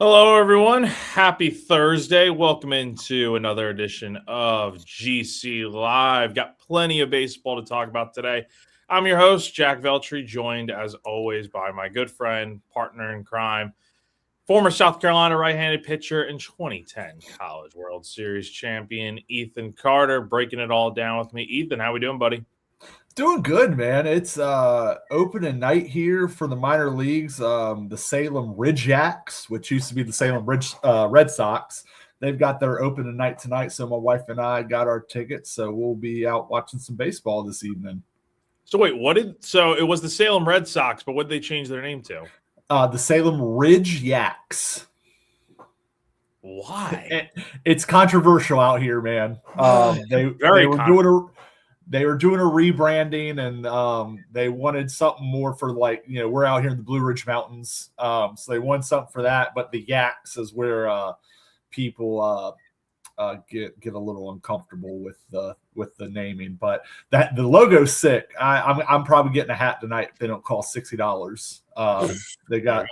Hello, everyone. Happy Thursday. Welcome into another edition of GC Live. Got plenty of baseball to talk about today. I'm your host, Jack Veltri, joined as always by my good friend, partner in crime, former South Carolina right-handed pitcher and 2010 College World Series champion, Ethan Carter, breaking it all down with me. Ethan, how we doing, buddy? Doing good, man. It's opening night here for the minor leagues. The Salem Ridge-Yaks, which used to be the Salem Red Sox, they've got their opening night tonight. So my wife and I got our tickets, so we'll be out watching some baseball this evening. So wait, so it was the Salem Red Sox, but what did they change their name to? The Salem Ridge-Yaks. Why? It's controversial out here, man. They were doing a rebranding, and they wanted something more for, like, we're out here in the Blue Ridge Mountains, so they wanted something for that. But the Yaks is where people get a little uncomfortable with the naming. But that the logo's sick. I'm probably getting a hat tonight if they don't cost $60. They got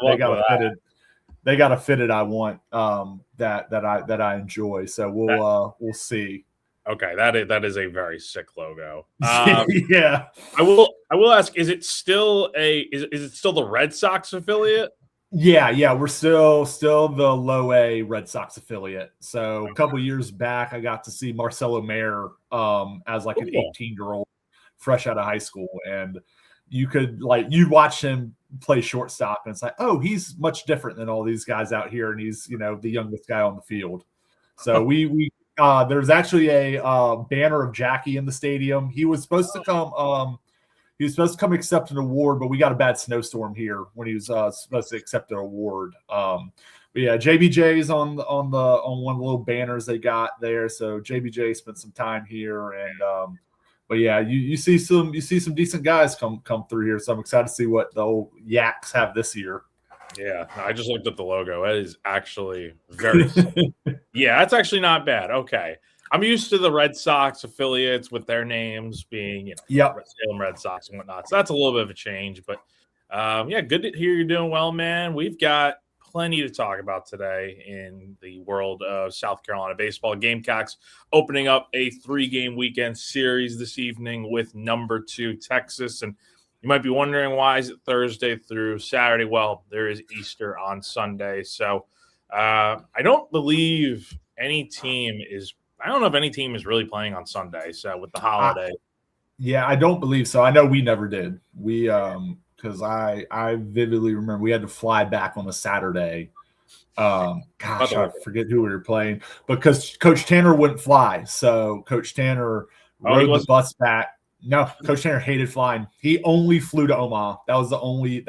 a fitted I want, that I enjoy. So we'll see. Okay, that is a very sick logo. Yeah, I will ask: is it still the Red Sox affiliate? Yeah, we're still the low A Red Sox affiliate. So a couple years back, I got to see Marcelo Mayer as like an 18-year-old fresh out of high school, and you watch him play shortstop, and it's like, oh, he's much different than all these guys out here, and he's the youngest guy on the field. So we there's actually a banner of Jackie in the stadium. He was supposed to come. He was supposed to come accept an award, but we got a bad snowstorm here when he was supposed to accept an award. But yeah, JBJ's on one of the little banners they got there. So JBJ spent some time here, and but yeah, you see some decent guys come through here. So I'm excited to see what the old Yaks have this year. Yeah, I just looked at the logo. It is actually very yeah, that's actually not bad. Okay. I'm used to the Red Sox affiliates with their names being, Salem Red Sox and whatnot. So that's a little bit of a change. But yeah, good to hear you're doing well, man. We've got plenty to talk about today in the world of South Carolina baseball. Gamecocks opening up a 3-game weekend series this evening with number 2 Texas. And you might be wondering, why is it Thursday through Saturday? Well, there is Easter on Sunday. So I don't believe any team is – I don't know if any team is really playing on Sunday. So with the holiday. Yeah, I don't believe so. I know we never did. We because I vividly remember we had to fly back on a Saturday. Gosh, I forget who we were playing, because Coach Tanner wouldn't fly. So Coach Tanner rode the bus back. No, Coach Tanner hated flying. He only flew to Omaha. That was the only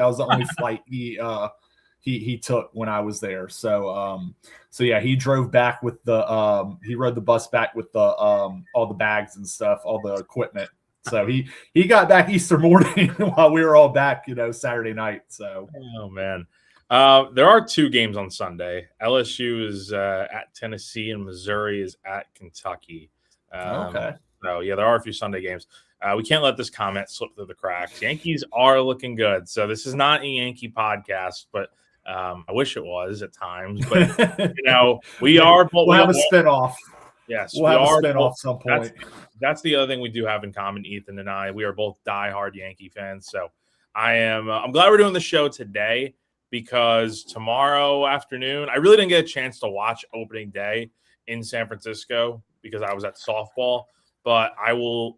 flight he took when I was there. So yeah, he drove back with he rode the bus back with the all the bags and stuff, all the equipment. So he got back Easter morning while we were all back, Saturday night. So oh man. There are 2 games on Sunday. LSU is at Tennessee and Missouri is at Kentucky. Okay. So yeah, there are a few Sunday games. We can't let this comment slip through the cracks. Yankees are looking good. So this is not a Yankee podcast, but I wish it was at times. But we are. We'll have a spinoff. Yes, we'll have a spinoff at some point. That's the other thing we do have in common, Ethan and I. We are both diehard Yankee fans. So I'm glad we're doing the show today, because tomorrow afternoon, I really didn't get a chance to watch opening day in San Francisco because I was at softball. But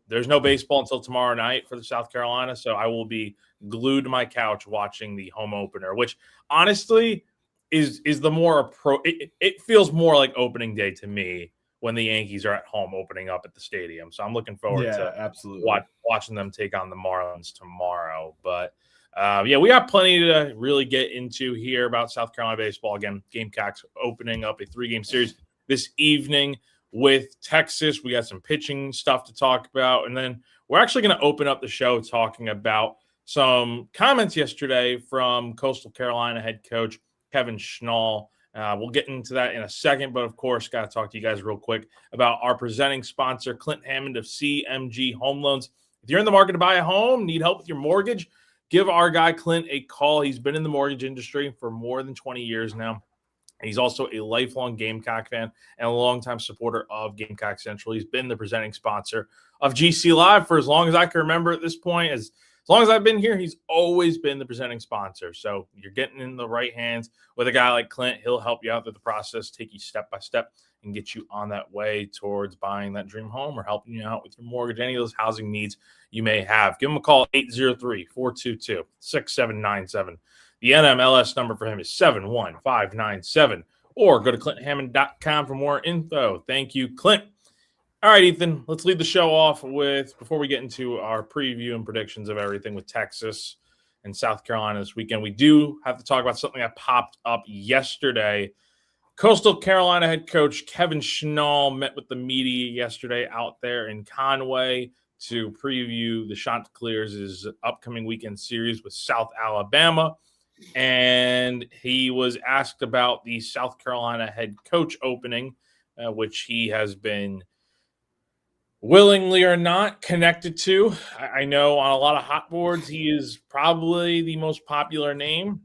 there's no baseball until tomorrow night for the South Carolina, so I will be glued to my couch watching the home opener, which honestly is the more it feels more like opening day to me when the Yankees are at home opening up at the stadium. So I'm looking forward to absolutely watching them take on the Marlins tomorrow. But yeah, we got plenty to really get into here about South Carolina baseball. Again, Gamecocks opening up a 3-game series this evening with Texas. We got some pitching stuff to talk about. And then we're actually going to open up the show talking about some comments yesterday from Coastal Carolina head coach Kevin Schnall. We'll get into that in a second, but of course, got to talk to you guys real quick about our presenting sponsor, Clint Hammond of CMG Home Loans. If you're in the market to buy a home, need help with your mortgage, give our guy Clint a call. He's been in the mortgage industry for more than 20 years now. He's also a lifelong Gamecock fan and a longtime supporter of Gamecock Central. He's been the presenting sponsor of GC Live for as long as I can remember at this point. As long as I've been here, he's always been the presenting sponsor. So you're getting in the right hands with a guy like Clint. He'll help you out through the process, take you step by step, and get you on that way towards buying that dream home or helping you out with your mortgage, any of those housing needs you may have. Give him a call, 803-422-6797. The NMLS number for him is 71597. Or go to ClintHammond.com for more info. Thank you, Clint. All right, Ethan, let's lead the show off with, before we get into our preview and predictions of everything with Texas and South Carolina this weekend, we do have to talk about something that popped up yesterday. Coastal Carolina head coach Kevin Schnall met with the media yesterday out there in Conway to preview the Chanticleers' upcoming weekend series with South Alabama. And he was asked about the South Carolina head coach opening, which he has been willingly or not connected to. I know on a lot of hot boards, he is probably the most popular name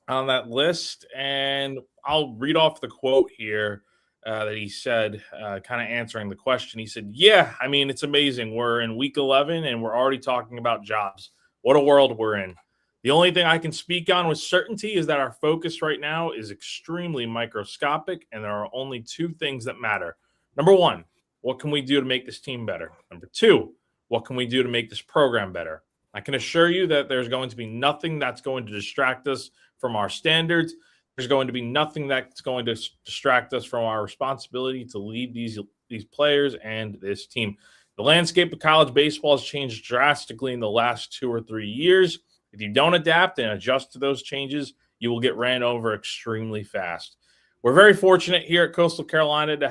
on that list. And I'll read off the quote here that he said, kind of answering the question. He said, yeah, I mean, it's amazing. We're in week 11 and we're already talking about jobs. What a world we're in. The only thing I can speak on with certainty is that our focus right now is extremely microscopic, and there are only two things that matter. Number one, what can we do to make this team better? Number two, what can we do to make this program better? I can assure you that there's going to be nothing that's going to distract us from our standards. There's going to be nothing that's going to distract us from our responsibility to lead these players and this team. The landscape of college baseball has changed drastically in the last 2 or 3 years. If you don't adapt and adjust to those changes, you will get ran over extremely fast. We're very fortunate here at Coastal Carolina to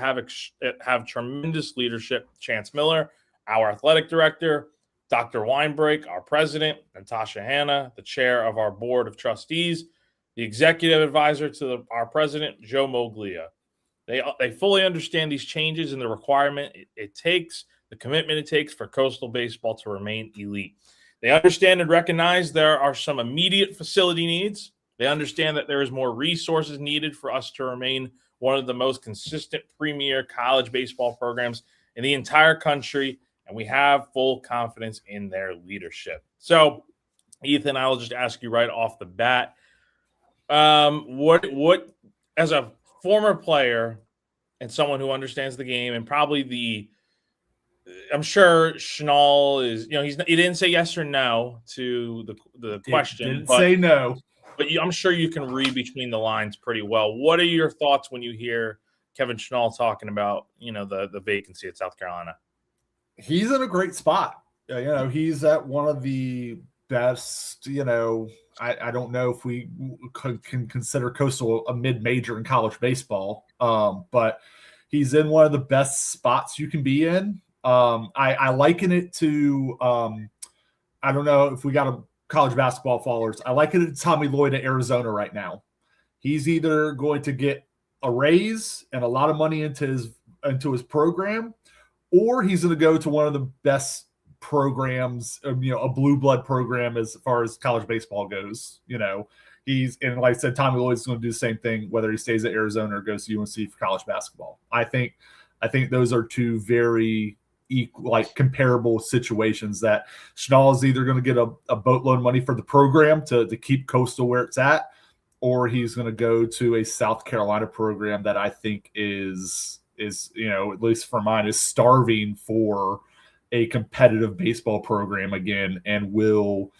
have tremendous leadership. Chance Miller, our athletic director, Dr. Weinbrake, our president, Natasha Hanna, the chair of our board of trustees, the executive advisor to our president, Joe Moglia. They fully understand these changes and the requirement it takes, the commitment it takes for Coastal baseball to remain elite. They understand and recognize there are some immediate facility needs. They understand that there is more resources needed for us to remain one of the most consistent premier college baseball programs in the entire country, and we have full confidence in their leadership. So, Ethan, I will just ask you right off the bat, what as a former player and someone who understands the game and probably I'm sure Schnall is, he didn't say yes or no to the question. Didn't say no. But I'm sure you can read between the lines pretty well. What are your thoughts when you hear Kevin Schnall talking about, the vacancy at South Carolina? He's in a great spot. He's at one of the best, I don't know if we can consider Coastal a mid-major in college baseball, but he's in one of the best spots you can be in. I liken it to, I don't know if we got a college basketball followers. I liken it to Tommy Lloyd at Arizona right now. He's either going to get a raise and a lot of money into his program, or he's going to go to one of the best programs, a blue blood program as far as college baseball goes. And like I said, Tommy Lloyd's going to do the same thing, whether he stays at Arizona or goes to UNC for college basketball. I think those are two very comparable situations that Schnall is either going to get a boatload of money for the program to keep Coastal where it's at, or he's going to go to a South Carolina program that I think is at least for mine, is starving for a competitive baseball program again, and will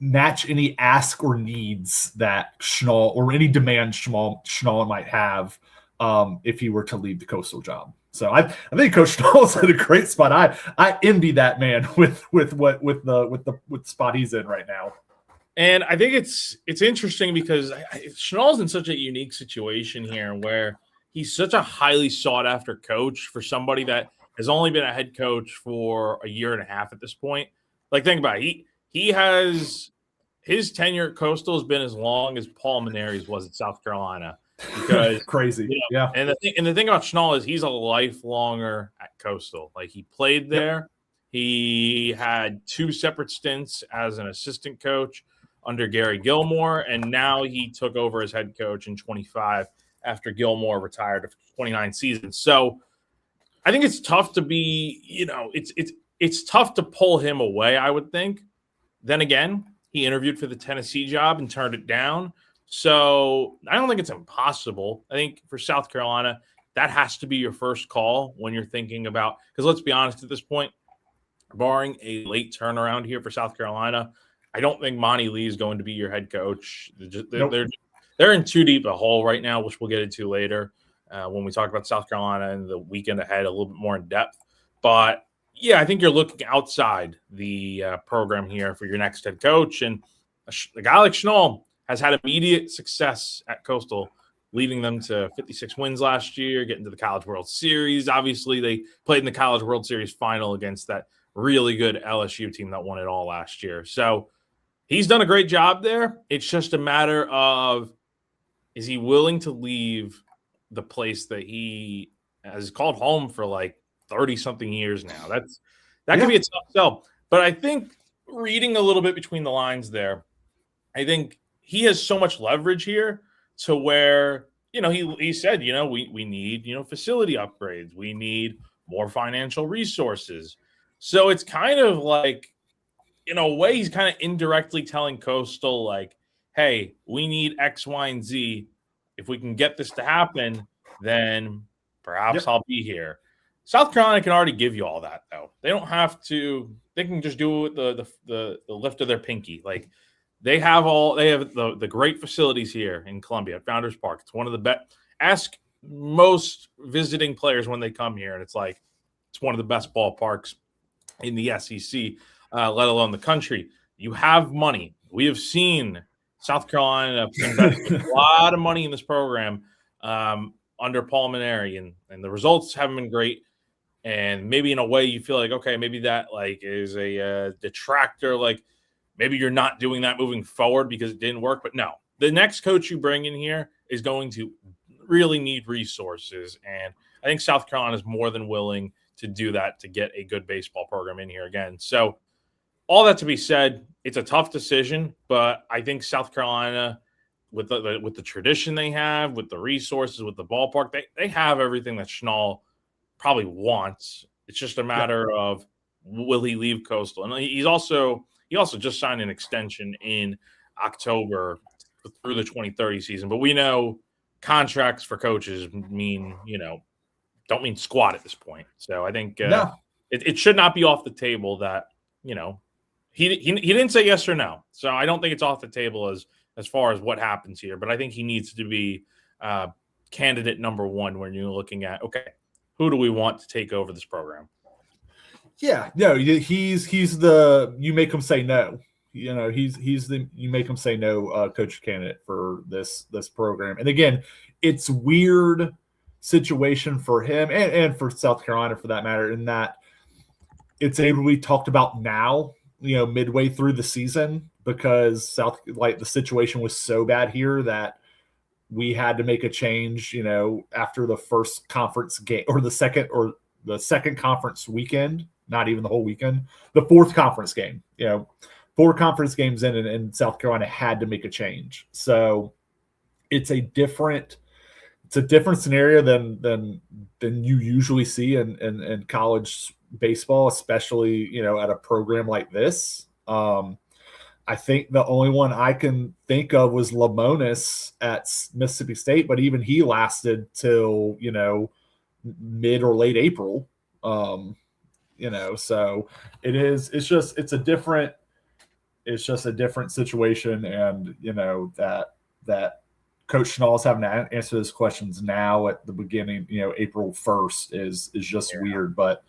match any ask or needs that Schnall, or any demand Schnall might have if he were to leave the Coastal job. So I think Coach Schnall's in a great spot. I envy that man with the spot he's in right now. And I think it's interesting because Schnall's in such a unique situation here where he's such a highly sought after coach for somebody that has only been a head coach for a year and a half at this point. Like, think about it. He has his tenure at Coastal has been as long as Paul Maneri's was at South Carolina. Because crazy, yeah. And the thing about Schnall is he's a lifelonger at Coastal. Like, he played there. Yep. He had 2 separate stints as an assistant coach. under Gary Gilmore, and now he took over as head coach in 25 after Gilmore retired after 29 seasons. So I think it's tough to be, it's tough to pull him away, I would think. Then again, he interviewed for the Tennessee job and turned it down. So I don't think it's impossible. I think for South Carolina, that has to be your first call when you're thinking about, because let's be honest at this point, barring a late turnaround here for South Carolina, I don't think Monty Lee is going to be your head coach. They're in too deep a hole right now, which we'll get into later when we talk about South Carolina and the weekend ahead a little bit more in depth. But yeah, I think you're looking outside the program here for your next head coach. And a guy like Schnall has had immediate success at Coastal, leading them to 56 wins last year, getting to the College World Series. Obviously, they played in the College World Series final against that really good LSU team that won it all last year. So he's done a great job there. It's just a matter of, is he willing to leave the place that he has called home for like 30-something years now? That could be a tough sell. But I think reading a little bit between the lines there, I think he has so much leverage here to where, he said, we need, facility upgrades. We need more financial resources. So it's kind of like, in a way, he's kind of indirectly telling Coastal, like, hey, we need X, Y, and Z. If we can get this to happen, then perhaps I'll be here. South Carolina can already give you all that, though. They don't have to. They can just do it with the lift of their pinky. Like, they have the great facilities here in Columbia at Founders Park. It's one of the best. Ask most visiting players when they come here, and it's like it's one of the best ballparks in the SEC, let alone the country. You have money. We have seen South Carolina invest a lot of money in this program under Paul Maneri, and the results haven't been great. And maybe in a way you feel like, okay, maybe that like is a detractor. Like maybe you're not doing that moving forward because it didn't work. But no, the next coach you bring in here is going to really need resources. And I think South Carolina is more than willing to do that to get a good baseball program in here again. So all that to be said, it's a tough decision, but I think South Carolina, with the tradition they have, with the resources, with the ballpark, they have everything that Schnall probably wants. It's just a matter of, will he leave Coastal? And he also just signed an extension in October through the 2030 season. But we know contracts for coaches mean, don't mean squat at this point. So I think it should not be off the table that, he didn't say yes or no. So I don't think it's off the table as far as what happens here. But I think he needs to be candidate number one when you're looking at, okay, who do we want to take over this program? Yeah, no, he's the you make him say no. He's the you make him say no coach candidate for this program. And again, it's weird situation for him and for South Carolina for that matter, in that it's able to be talked about now, midway through the season, because the situation was so bad here that we had to make a change, after the first conference game or the second conference weekend, not even the whole weekend, the fourth conference game, 4 conference games in, and South Carolina had to make a change. So it's a different scenario than you usually see in college baseball, especially, at a program like this. I think the only one I can think of was Lamonis at Mississippi State, but even he lasted till, mid or late April. So it's just a different situation. And, that Coach Schnall is having to answer those questions now at the beginning, April 1st is just weird. But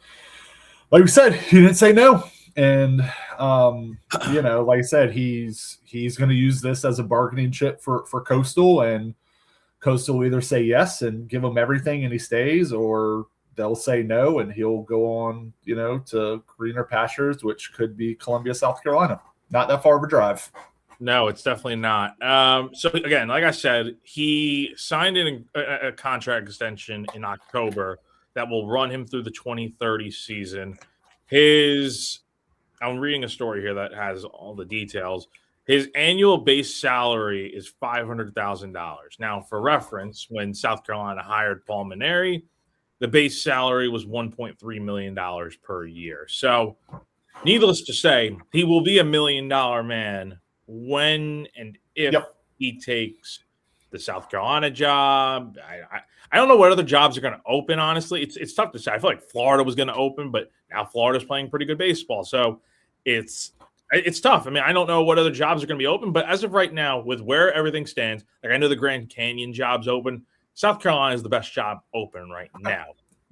like we said, he didn't say no. And, like I said, he's going to use this as a bargaining chip for Coastal, and Coastal will either say yes and give him everything and he stays, or they'll say no and he'll go on, to greener pastures, which could be Columbia, South Carolina. Not that far of a drive. No, it's definitely not. So again, like I said, he signed a contract extension in October that will run him through the 2030 season. I'm reading a story here that has all the details. His annual base salary is $500,000. Now, for reference, when South Carolina hired Paul Mainieri, the base salary was $1.3 million per year. So, needless to say, he will be $1 million man when and if he takes the South Carolina job. I don't know what other jobs are going to open, honestly. It's tough to say. I feel like Florida was going to open, but now Florida's playing pretty good baseball. So it's tough. I mean, I don't know what other jobs are going to be open, but as of right now, with where everything stands, like I know the Grand Canyon job's open. South Carolina is the best job open right now.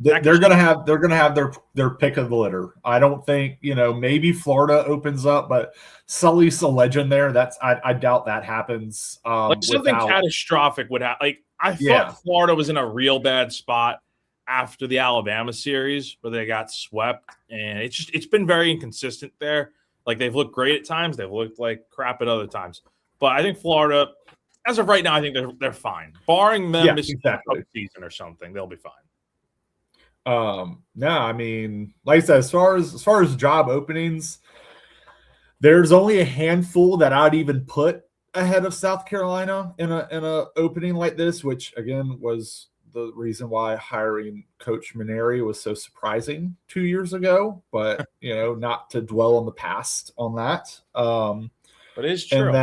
They're gonna have their pick of the litter. I don't think, maybe Florida opens up, but Sully's a legend there. I doubt that happens. Like something catastrophic would happen. Like I thought Florida was in a real bad spot after the Alabama series where they got swept, and it's been very inconsistent there. Like they've looked great at times, they've looked like crap at other times. But I think Florida, as of right now, I think they're fine. Barring them missing the season or something, they'll be fine. No, I mean, like I said, as far as job openings, there's only a handful that I'd even put ahead of South Carolina in a opening like this, which again was the reason why hiring Coach Mainieri was so surprising 2 years ago. But not to dwell on the past on that. But it's true.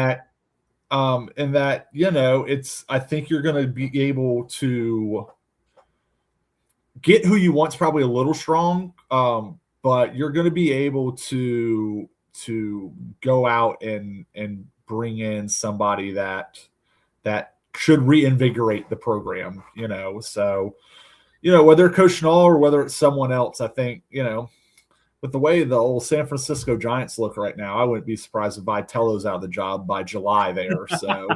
And that it's, I think you're going to be able to get who you want's probably a little strong, but you're going to be able to go out and bring in somebody that should reinvigorate the program. So whether Coach Schnall or whether it's someone else, I think with the way the old San Francisco Giants look right now, I wouldn't be surprised if Vitello's out of the job by July there. So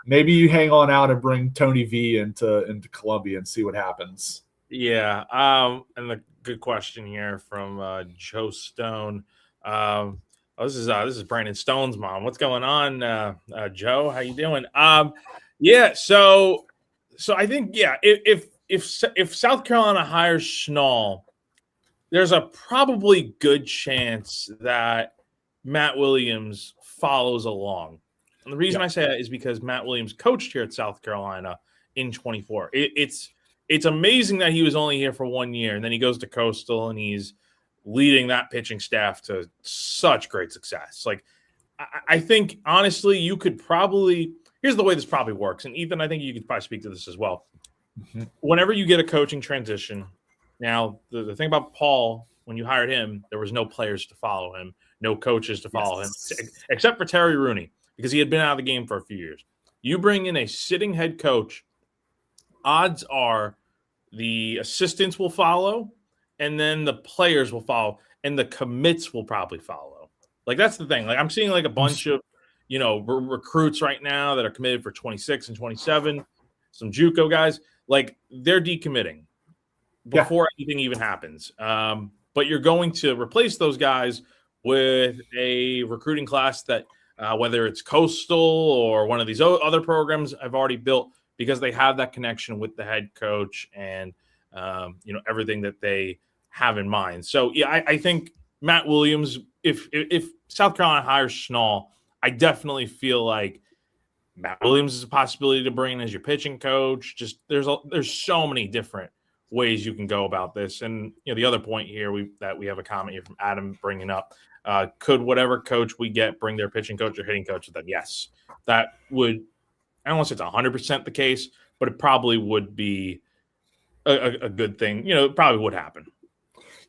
maybe you hang on out and bring Tony V into Columbia and see what happens. Yeah. And the good question here from Joe Stone. This is Brandon Stone's mom. What's going on, Joe? How you doing? Yeah. So I think if South Carolina hires Schnall, there's a probably good chance that Matt Williams follows along. And the reason I say that is because Matt Williams coached here at South Carolina in 24. It's amazing that he was only here for 1 year, and then he goes to Coastal, and he's leading that pitching staff to such great success. Like, I think, honestly, you could probably – here's the way this probably works, and Ethan, I think you could probably speak to this as well. Mm-hmm. Whenever you get a coaching transition – now, the thing about Paul, when you hired him, there was no players to follow him, no coaches to follow him, except for Terry Rooney, because he had been out of the game for a few years. You bring in a sitting head coach, odds are the assistants will follow, and then the players will follow, and the commits will probably follow. Like, that's the thing. Like, I'm seeing, like, a bunch of, recruits right now that are committed for 26 and 27, some JUCO guys. Like, they're decommitting before anything even happens. But you're going to replace those guys with a recruiting class that whether it's Coastal or one of these other programs I've already built, because they have that connection with the head coach and, everything that they have in mind. So, I think Matt Williams, if South Carolina hires Schnall, I definitely feel like Matt Williams is a possibility to bring in as your pitching coach. Just there's so many different ways you can go about this. And the other point here we have a comment here from Adam bringing up, could whatever coach we get bring their pitching coach or hitting coach with them? Yes, that would, I don't want to say it's 100% the case, but it probably would be a good thing. It probably would happen.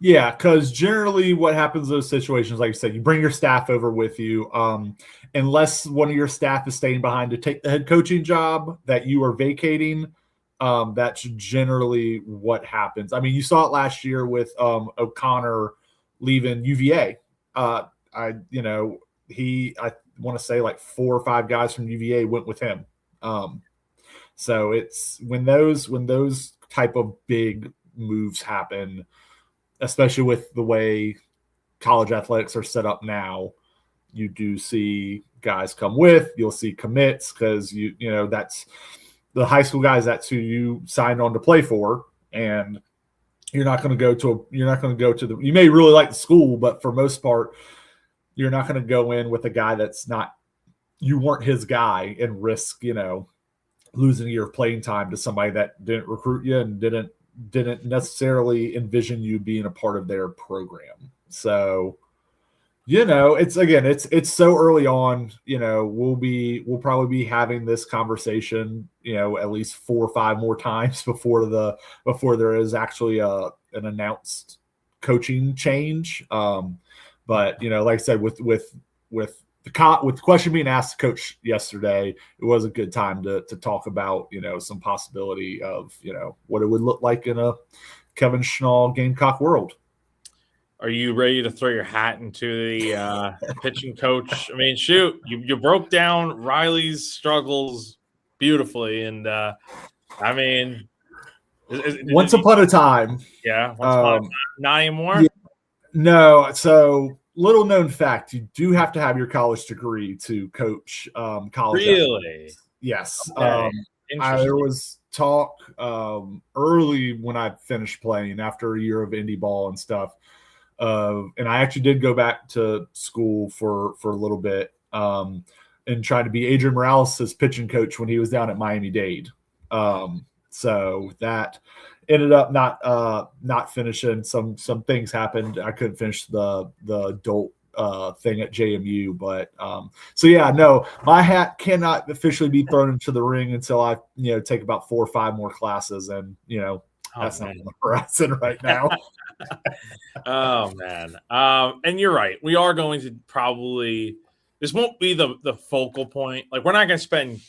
Yeah, because generally what happens in those situations, like you said, you bring your staff over with you, unless one of your staff is staying behind to take the head coaching job that you are vacating. That's generally what happens. I mean, you saw it last year with O'Connor leaving UVA. I want to say like 4 or 5 guys from UVA went with him. So it's when those type of big moves happen, especially with the way college athletics are set up now, you do see guys come with. You'll see commits because that's the high school guys, that's who you signed on to play for, and you're not going to go to you may really like the school, but for most part, You're not going to go in with a guy you weren't his guy and risk, losing your playing time to somebody that didn't recruit you and didn't necessarily envision you being a part of their program. So, it's so early on. We'll probably be having this conversation, at least 4 or 5 more times before there is actually an announced coaching change. But like I said, with the question being asked to coach yesterday, it was a good time to talk about some possibility of what it would look like in a Kevin Schnall Gamecock world. Are you ready to throw your hat into the pitching coach? I mean, shoot, you broke down Riley's struggles beautifully, and I mean, once upon a time, yeah, once upon a time, not anymore. Yeah, no, so little known fact: you do have to have your college degree to coach college. Really? Athletics. Yes. Okay. There was talk early when I finished playing after a year of indie ball and stuff. And I actually did go back to school for a little bit and trying to be Adrian Morales' pitching coach when he was down at Miami-Dade. So that ended up not finishing. Some things happened. I couldn't finish the adult thing at JMU, but no, my hat cannot officially be thrown into the ring until I take about 4 or 5 more classes, and that's not on the horizon right now. Oh man. And you're right. We are going to probably, this won't be the focal point. Like, we're not going to spend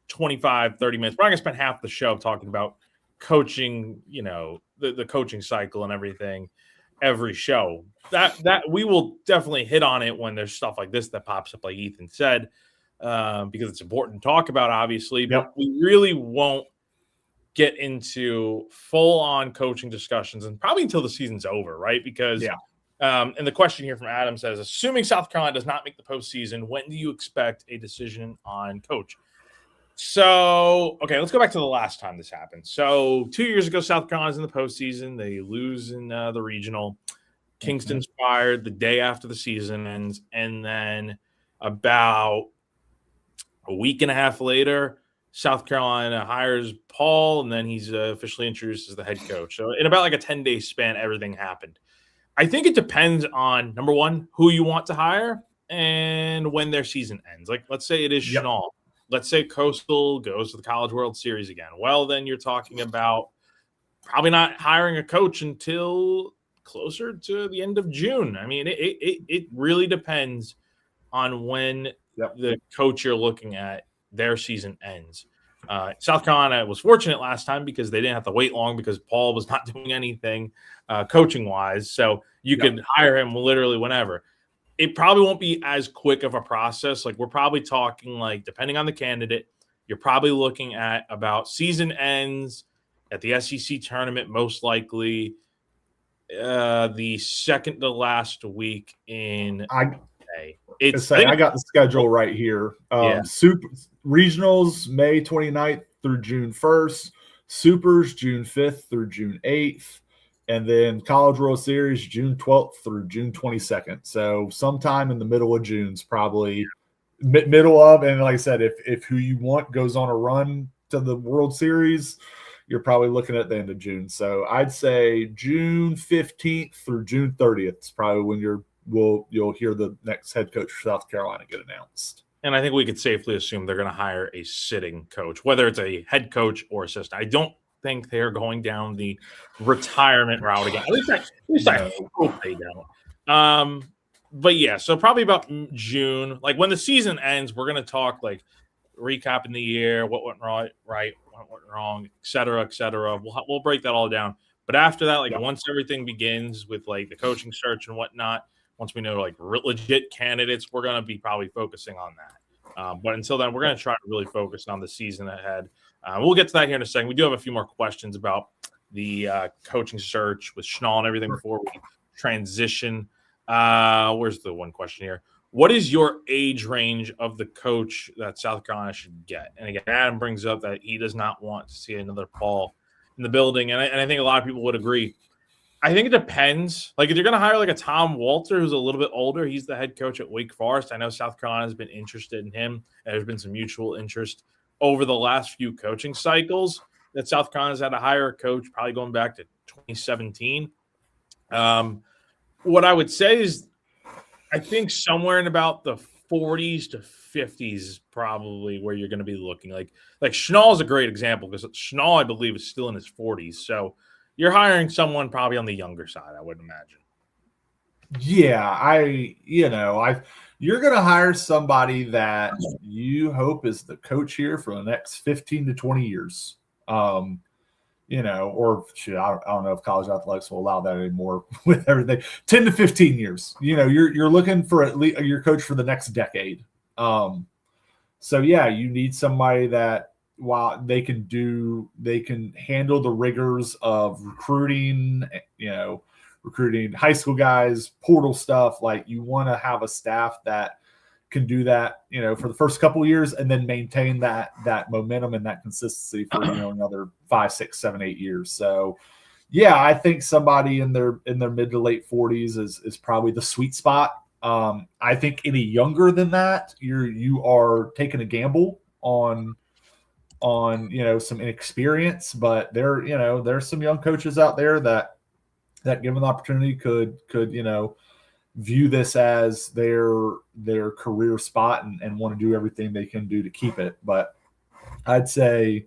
25, 30 minutes. We're not going to spend half the show talking about coaching, the coaching cycle and everything every show. That we will definitely hit on it when there's stuff like this that pops up, like Ethan said, because it's important to talk about, obviously, but we really won't get into full-on coaching discussions and probably until the season's over, right? Because and the question here from Adam says, assuming South Carolina does not make the postseason, when do you expect a decision on coach? So, okay, let's go back to the last time this happened. So 2 years ago, South Carolina's in the postseason. They lose in the regional. Kingston's fired the day after the season ends. And then about a week and a half later, South Carolina hires Paul, and then he's officially introduced as the head coach. So in about like a 10-day span, everything happened. I think it depends on, number one, who you want to hire and when their season ends. Like, let's say it is Schnall. Let's say Coastal goes to the College World Series again. Well, then you're talking about probably not hiring a coach until closer to the end of June. I mean, it really depends on when the coach you're looking at, their season ends. South Carolina was fortunate last time because they didn't have to wait long because Paul was not doing anything coaching-wise. So you could hire him literally whenever. It probably won't be as quick of a process. Like, we're probably talking, like, depending on the candidate, you're probably looking at about season ends at the SEC tournament, most likely the second to last week in May. I got the schedule right here. Super regionals May 29th through June 1st, Supers June 5th through June 8th, and then College World Series June 12th through June 22nd. So sometime in the middle of June's probably middle of, and like I said, if who you want goes on a run to the World Series, you're probably looking at the end of June. So I'd say June 15th through June 30th is probably when you'll hear the next head coach for South Carolina get announced. And I think we could safely assume they're going to hire a sitting coach, whether it's a head coach or assistant. I don't think they're going down the retirement route again. At least I hope they don't. But yeah, so probably about June, like when the season ends, we're going to talk like recapping the year, what went right, what went wrong, et cetera, et cetera. We'll break that all down. But after that, like once everything begins with like the coaching search and whatnot, once we know like legit candidates, we're going to be probably focusing on that. But until then, we're going to try to really focus on the season ahead. We'll get to that here in a second. We do have a few more questions about the coaching search with Schnall and everything before we transition. Where's the one question here? What is your age range of the coach that South Carolina should get? And again, Adam brings up that he does not want to see another Paul in the building. And I think a lot of people would agree. I think it depends. Like if you're going to hire like a Tom Walter, who's a little bit older, he's the head coach at Wake Forest. I know South Carolina has been interested in him, and there's been some mutual interest over the last few coaching cycles that South Carolina's had to hire a coach, probably going back to 2017. What I would say is, I think somewhere in about the 40s to 50s is probably where you're going to be looking. Like Schnall is a great example because Schnall, I believe, is still in his 40s. So you're hiring someone probably on the younger side, I would imagine. Yeah, you're going to hire somebody that you hope is the coach here for the next 15 to 20 years. Or shit, I don't know if college athletics will allow that anymore with everything. 10 to 15 years. You're looking for at least your coach for the next decade. So yeah, you need somebody that while they can handle the rigors of recruiting high school guys, portal stuff. Like you want to have a staff that can do that, for the first couple of years and then maintain that momentum and that consistency for, another 5, 6, 7, 8 years. So yeah, I think somebody in their mid to late 40s is probably the sweet spot. I think any younger than that, you are taking a gamble on some inexperience, but there's some young coaches out there that given the opportunity could view this as their career spot and want to do everything they can do to keep it. But I'd say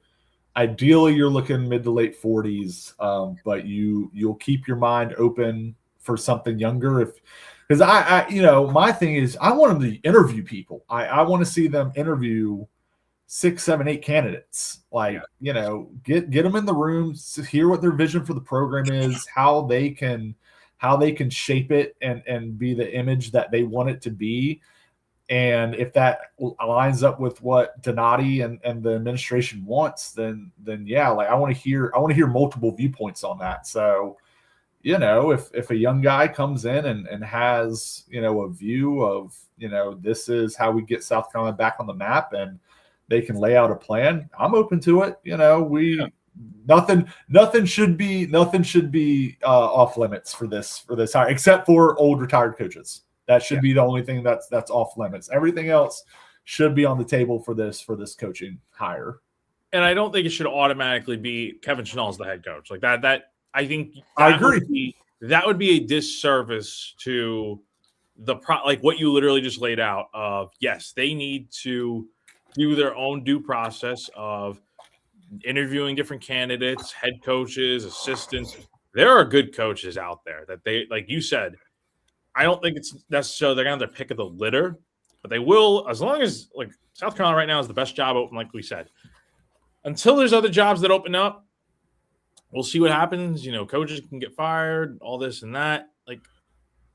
ideally you're looking mid to late 40s, but you'll keep your mind open for something younger because I my thing is I want them to interview people. I want to see them interview 6, 7, 8 candidates. Get them in the room, hear what their vision for the program is, how they can shape it and be the image that they want it to be. And if that lines up with what Donati and the administration wants, then yeah, I want to hear multiple viewpoints on that. So, if a young guy comes in and has, a view of, this is how we get South Carolina back on the map and they can lay out a plan, I'm open to it. Nothing should be off limits for this hire, except for old retired coaches. That should be the only thing that's off limits. Everything else should be on the table for this coaching hire. And I don't think it should automatically be Kevin Schnall as the head coach. Like that I think I agree. That would be a disservice to like what you literally just laid out of, yes, they need to do their own due process of interviewing different candidates, head coaches, assistants. There are good coaches out there that they, like you said, I don't think it's necessarily they're going to have their pick of the litter, but they will, as long as South Carolina right now is the best job open, like we said. Until there's other jobs that open up, we'll see what happens. Coaches can get fired, all this and that.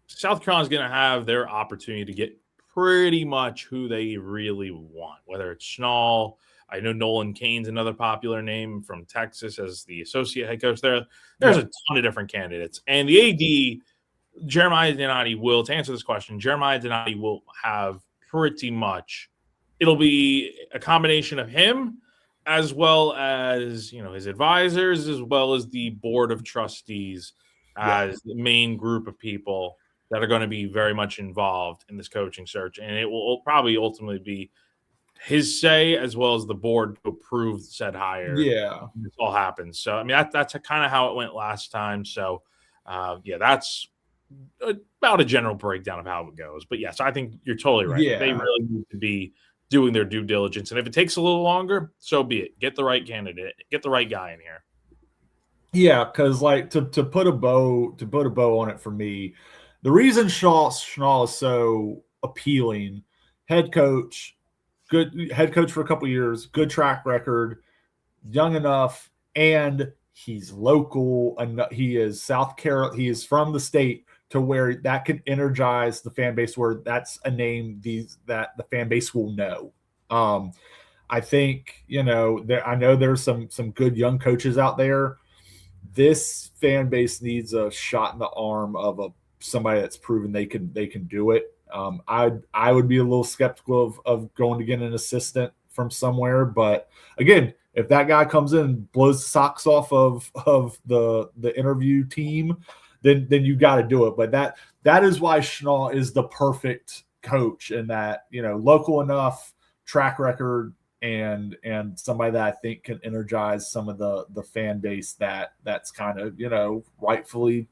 South Carolina's going to have their opportunity to get pretty much who they really want, whether it's Schnall. I know Nolan Kane's another popular name from Texas as the associate head coach there. There's a ton of different candidates. And the AD, Jeremiah Donati will, to answer this question, Jeremiah Donati will have pretty much, it'll be a combination of him as well as, his advisors, as well as the board of trustees as the main group of people that are going to be very much involved in this coaching search. And it will probably ultimately be his say as well as the board to approve said hire. Yeah. This all happens. So, I mean, that's kind of how it went last time. So, that's about a general breakdown of how it goes. But yes, I think you're totally right. Yeah. They really need to be doing their due diligence. And if it takes a little longer, so be it. Get the right candidate, get the right guy in here. Yeah, because to put a bow on it for me, the reason Schnall is so appealing, good head coach for a couple years, good track record, young enough, and he's local, and he is South Carolina. He is from the state to where that can energize the fan base, where that's a name that the fan base will know. I think I know there's some good young coaches out there. This fan base needs a shot in the arm of somebody that's proven they can do it. I would be a little skeptical of going to get an assistant from somewhere, but again, if that guy comes in and blows the socks off of the interview team, then you got to do it. But that is why Schnall is the perfect coach, in that, local enough, track record, and somebody that I think can energize some of the fan base that's kind of, rightfully,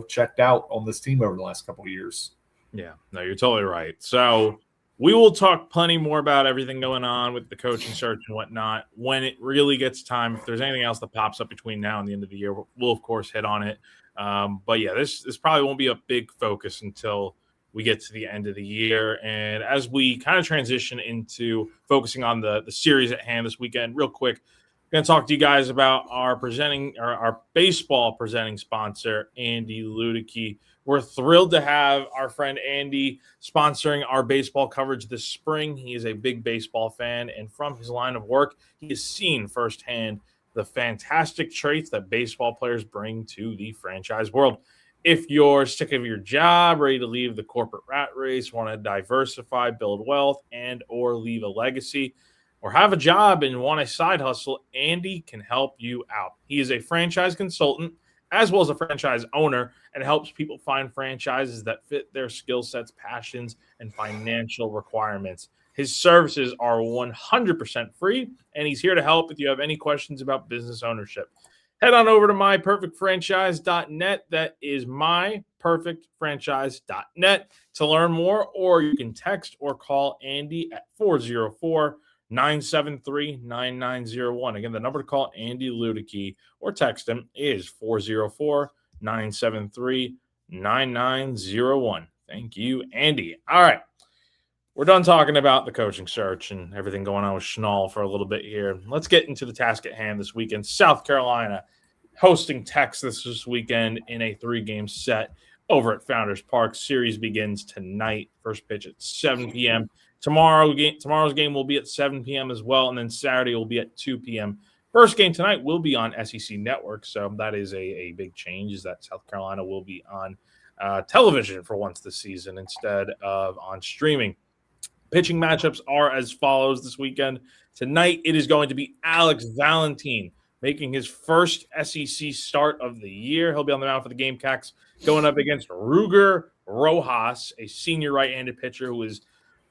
checked out on this team over the last couple of years. Yeah, no, you're totally right. So we will talk plenty more about everything going on with the coaching search and whatnot when it really gets time. If there's anything else that pops up between now and the end of the year, we'll of course hit on it. But yeah, this probably won't be a big focus until we get to the end of the year. And as we kind of transition into focusing on the series at hand this weekend, real quick, I'm going to talk to you guys about our baseball presenting sponsor, Andy Ludicky. We're thrilled to have our friend Andy sponsoring our baseball coverage this spring. He is a big baseball fan, and from his line of work, he has seen firsthand the fantastic traits that baseball players bring to the franchise world. If you're sick of your job, ready to leave the corporate rat race, want to diversify, build wealth, and or leave a legacy, or have a job and want a side hustle, Andy can help you out. He is a franchise consultant as well as a franchise owner, and helps people find franchises that fit their skill sets, passions, and financial requirements. His services are 100% free, and he's here to help if you have any questions about business ownership. Head on over to myperfectfranchise.net. That is myperfectfranchise.net to learn more, or you can text or call Andy at 404-973-9901. Again, the number to call Andy Ludicky or text him is 404-973-9901. Thank you, Andy. All right. We're done talking about the coaching search and everything going on with Schnall for a little bit here. Let's get into the task at hand this weekend. South Carolina hosting Texas this weekend in a 3-game set over at Founders Park. Series begins tonight. First pitch at 7 p.m. Tomorrow's game will be at 7 p.m. as well, and then Saturday will be at 2 p.m. First game tonight will be on SEC Network, so that is a big change, is that South Carolina will be on television for once this season instead of on streaming. Pitching matchups are as follows this weekend. Tonight, it is going to be Alex Valentine making his first SEC start of the year. He'll be on the mound for the Gamecocks, going up against Ruger Rojas, a senior right-handed pitcher who is,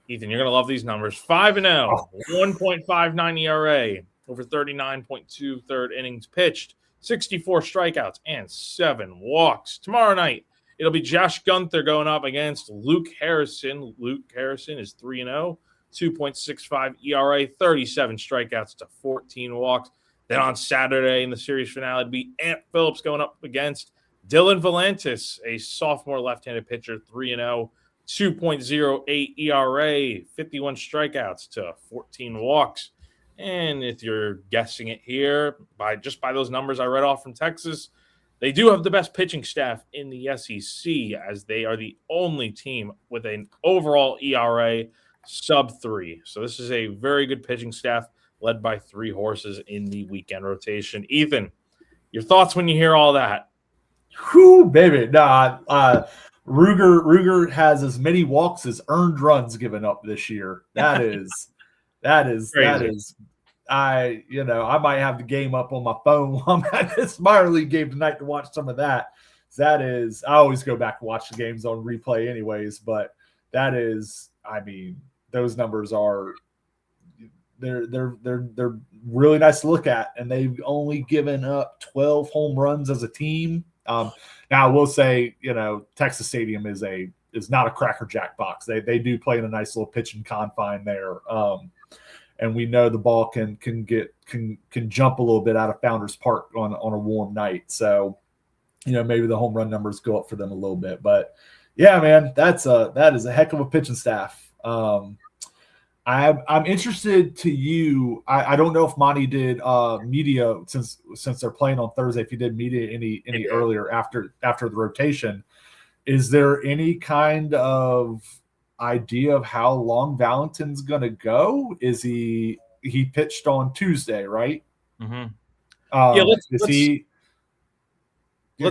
Ethan, you're going to love these numbers, 5-0, 1.59 ERA, over 39.2 third innings pitched, 64 strikeouts, and 7 walks. Tomorrow night, it'll be Josh Gunther going up against Luke Harrison. Luke Harrison is 3-0, 2.65 ERA, 37 strikeouts to 14 walks. Then on Saturday in the series finale, it'll be Ant Phillips going up against Dylan Valentis, a sophomore left-handed pitcher, 3-0, 2.08 ERA, 51 strikeouts to 14 walks. And if you're guessing it here, by those numbers I read off from Texas, they do have the best pitching staff in the SEC, as they are the only team with an overall ERA sub-3. So this is a very good pitching staff led by 3 horses in the weekend rotation. Ethan, your thoughts when you hear all that? Whew, baby. Ruger has as many walks as earned runs given up this year. That is I might have the game up on my phone while I'm at this minor league game tonight to watch some of that. That is, I always go back and watch the games on replay anyways, but that is, those numbers are, they're really nice to look at, and they've only given up 12 home runs as a team. Now I will say, Texas Stadium is not a Cracker Jack box. They do play in a nice little pitching confine there. And we know the ball can jump a little bit out of Founders Park on a warm night. So, maybe the home run numbers go up for them a little bit. But yeah, man, that is a heck of a pitching staff. I'm interested to you. I don't know if Monty did media since they're playing on Thursday. If he did media any earlier after the rotation, is there any kind of idea of how long Valentine's going to go? Is he pitched on Tuesday, right? Mm-hmm.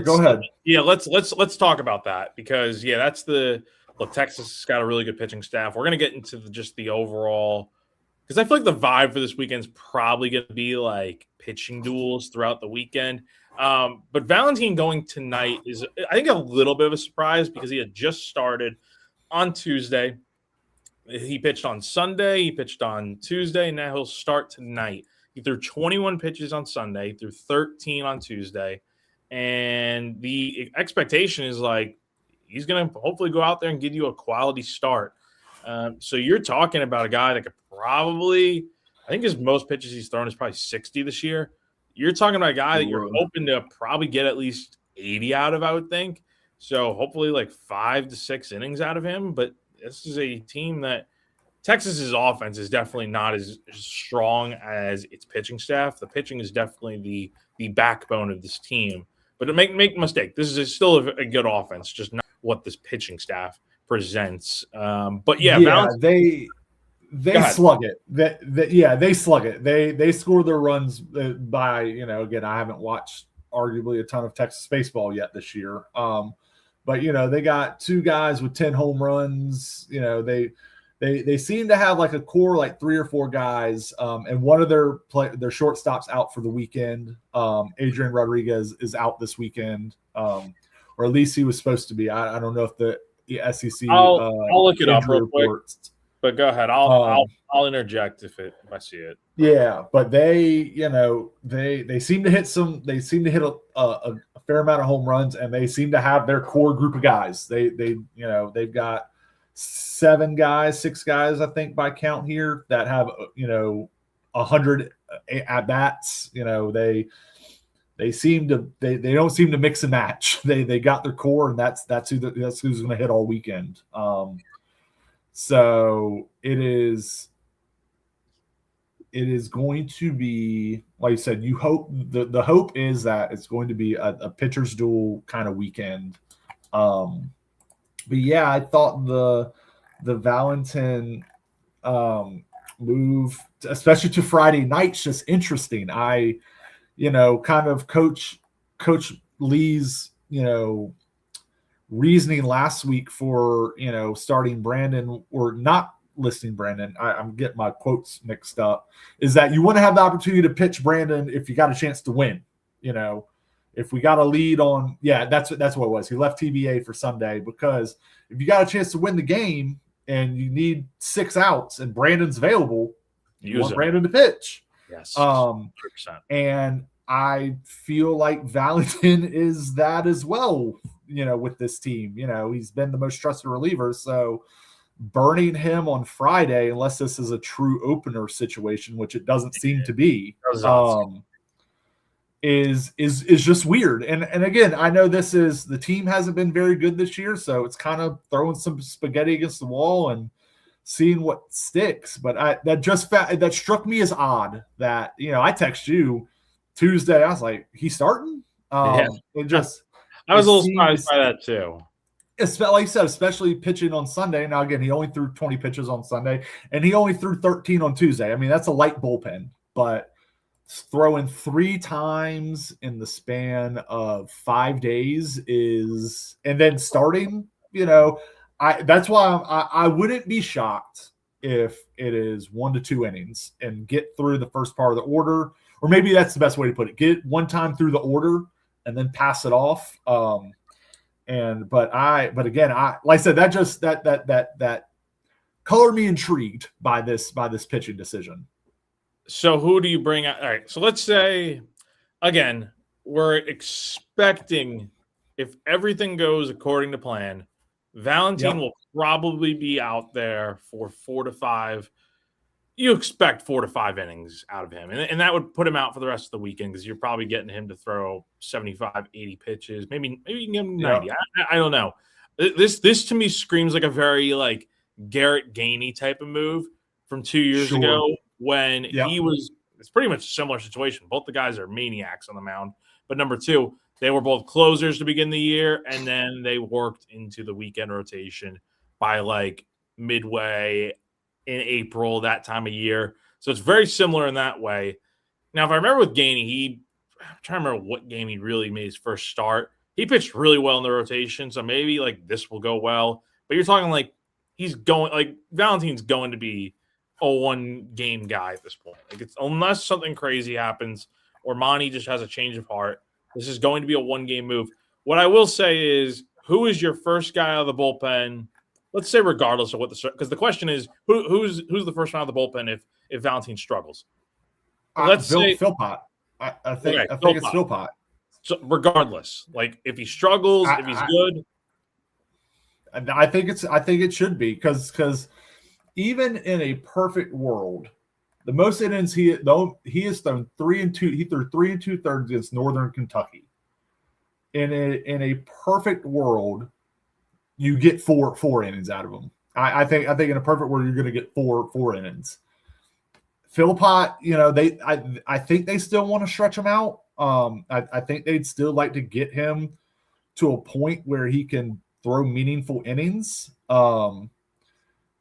Go ahead. Yeah, let's talk about that, because that's Texas has got a really good pitching staff. We're going to get into just the overall, because I feel like the vibe for this weekend is probably going to be like pitching duels throughout the weekend. But Valentine going tonight is, I think, a little bit of a surprise because he had just started on Tuesday. He pitched on Sunday. He pitched on Tuesday. Now he'll start tonight. He threw 21 pitches on Sunday, threw 13 on Tuesday. And the expectation is like he's going to hopefully go out there and give you a quality start. So you're talking about a guy that could probably, I think his most pitches he's thrown is probably 60 this year. You're talking about a guy that you're hoping to probably get at least 80 out of, I would think. So hopefully like 5 to 6 innings out of him. But this is a team that Texas's offense is definitely not as strong as its pitching staff. The pitching is definitely the backbone of this team. But to make a mistake, this is still a good offense, just not what this pitching staff presents. But yeah, they slug it. They slug it. They score their runs by, again, I haven't watched arguably a ton of Texas baseball yet this year. But they got 2 guys with 10 home runs. They seem to have like a core, like 3 or 4 guys, and one of their shortstops out for the weekend. Adrian Rodriguez is out this weekend, or at least he was supposed to be. I don't know if the SEC. I'll look it up real quick. But go ahead. I'll interject if I see it. Yeah, but they seem to hit a fair amount of home runs, and they seem to have their core group of guys. They've got 6 guys, I think by count here, that have 100 at bats. They don't seem to mix and match. They got their core, and that's who's going to hit all weekend. So it is going to be, like you said, you hope the hope is that it's going to be a pitcher's duel kind of weekend. But yeah, I thought the Valentin move, especially to Friday night's just interesting. I, kind of Coach Lee's, reasoning last week for, starting Brandon or not listing Brandon. I'm getting my quotes mixed up. Is that you want to have the opportunity to pitch Brandon if you got a chance to win, If we got a lead on, that's what it was. He left TBA for Sunday because if you got a chance to win the game and you need 6 outs and Brandon's available, you want Brandon to pitch. Yes. 100%. And I feel like Valentin is that as well, with this team. He's been the most trusted reliever. So burning him on Friday, unless this is a true opener situation, which it doesn't seem to be, is just weird. And again, I know the team hasn't been very good this year, so it's kind of throwing some spaghetti against the wall and seeing what sticks. But that struck me as odd that, I text you Tuesday, I was like, he's starting? I was a little surprised by that too. Like you said, especially pitching on Sunday. Now, again, he only threw 20 pitches on Sunday, and he only threw 13 on Tuesday. I mean, that's a light bullpen, but throwing 3 times in the span of 5 days and then starting, that's why I wouldn't be shocked if it is 1 to 2 innings and get through the first part of the order, or maybe that's the best way to put it. Get one time through the order and then pass it off. But again, like I said, that colored me intrigued by this pitching decision. So who do you bring out? All right. So let's say, again, we're expecting, if everything goes according to plan, Valentin will probably be out there for 4 to 5. You expect 4 to 5 innings out of him. And that would put him out for the rest of the weekend because you're probably getting him to throw 75, 80 pitches. Maybe you can give him 90. I don't know. This to me screams like a very like Garrett Gainey type of move from 2 years ago when he was – it's pretty much a similar situation. Both the guys are maniacs on the mound. But number 2, they were both closers to begin the year, and then they worked into the weekend rotation by like midway in April, that time of year. So it's very similar in that way. Now, if I remember with Gainey, I'm trying to remember what game he really made his first start. He pitched really well in the rotation, so maybe like this will go well. But you're talking like Valentin's going to be a 1-game guy at this point. Like unless something crazy happens or Monty just has a change of heart, This is going to be a one-game move. What I will say is, who is your first guy out of the bullpen? Let's say regardless of what because the question is, who's the first one out of the bullpen if Valentine struggles? Let's say Philpott. I think it's Philpott. So regardless, like if he struggles, if he's good, I think it should be because even in a perfect world, the most innings he has thrown 3 2. He threw 3 2/3 against Northern Kentucky. In a perfect world, you get four innings out of him. I think in a perfect world, you're going to get four innings. Philpott, I think they still want to stretch him out. I think they'd still like to get him to a point where he can throw meaningful innings.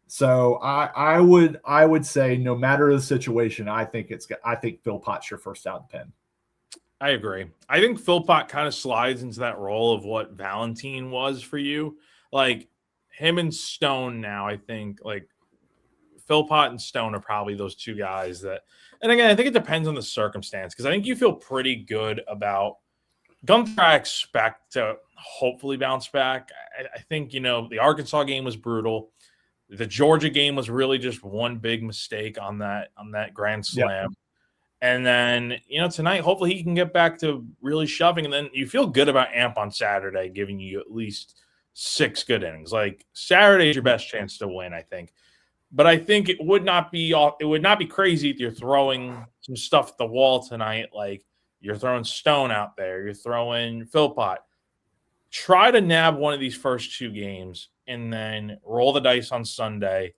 So I would say no matter the situation, I think Philpott's your first out of the pen. I agree. I think Philpott kind of slides into that role of what Valentine was for you. Like him and Stone now, I think like Philpott and Stone are probably those two guys that, and again, I think it depends on the circumstance because I think you feel pretty good about Gunther. I expect to hopefully bounce back. I think, the Arkansas game was brutal. The Georgia game was really just one big mistake on that grand slam. Yep. And then, tonight, hopefully he can get back to really shoving. And then you feel good about Amp on Saturday, giving you at least 6 good innings. Like Saturday is your best chance to win, I think. But I think it would not be crazy if you're throwing some stuff at the wall tonight. Like you're throwing Stone out there, you're throwing Philpott. Try to nab one of these first 2 games and then roll the dice on Saturday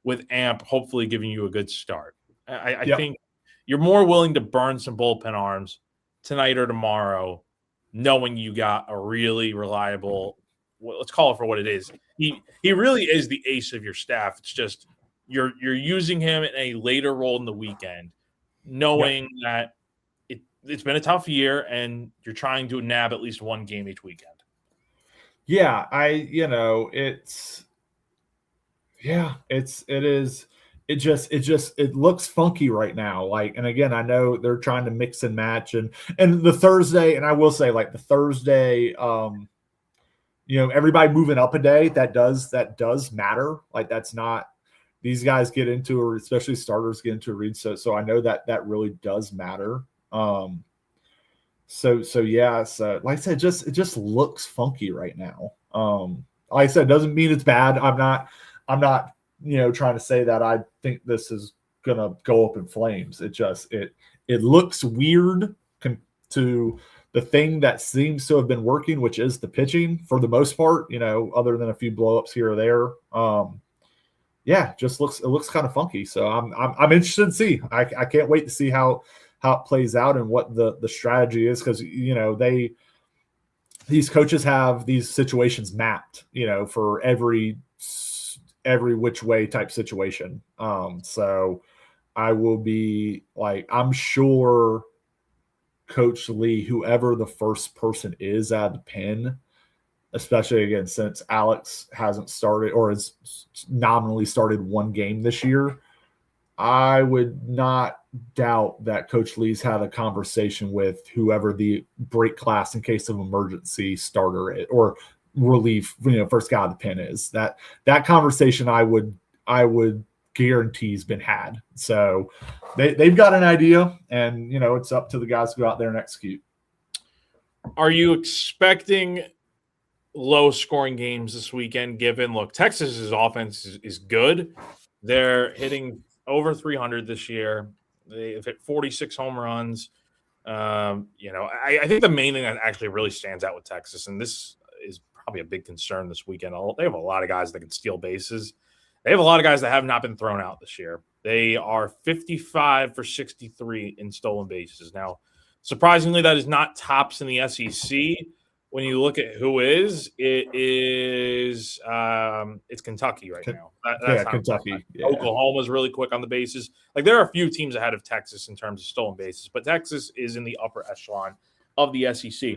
with Amp hopefully giving you a good start. I think you're more willing to burn some bullpen arms tonight or tomorrow, knowing you got a really reliable, let's call it for what it is. He really is the ace of your staff. It's just you're using him in a later role in the weekend, knowing that it's been a tough year and you're trying to nab at least one game each weekend. Yeah, it looks funky right now. Like, and again, I know they're trying to mix and match and the Thursday, and I will say like the Thursday, everybody moving up a day, that does matter. Like that's not, these guys get into, or especially starters get into a read. So I know that really does matter. So like I said, it just looks funky right now. Like I said, doesn't mean it's bad. I'm not, trying to say that I think this is gonna go up in flames. It just it looks weird to the thing that seems to have been working, which is the pitching for the most part. Other than a few blowups here or there. It looks kind of funky. So I'm interested to see. I can't wait to see how it plays out and what the strategy is, because these coaches have these situations mapped, for every which way type situation. So I will be like, I'm sure Coach Lee, whoever the first person is out of the pen, especially again since Alex hasn't started or has nominally started one game this year, I would not doubt that Coach Lee's had a conversation with whoever the break class in case of emergency starter or relief, first guy out of the pen is. That conversation I would guarantee has been had. So they've got an idea, and it's up to the guys to go out there and execute. Are you expecting low scoring games this weekend? Given Texas's offense is good. They're hitting over 300 this year. They've hit 46 home runs. I think the main thing that actually really stands out with Texas, and this is probably a big concern this weekend, they have a lot of guys that can steal bases. They have a lot of guys that have not been thrown out this year. They are 55 for 63 in stolen bases. Now, surprisingly, that is not tops in the SEC. When you look at who it's Kentucky right now. That's Kentucky. Yeah. Oklahoma's really quick on the bases. Like there are a few teams ahead of Texas in terms of stolen bases, but Texas is in the upper echelon of the SEC.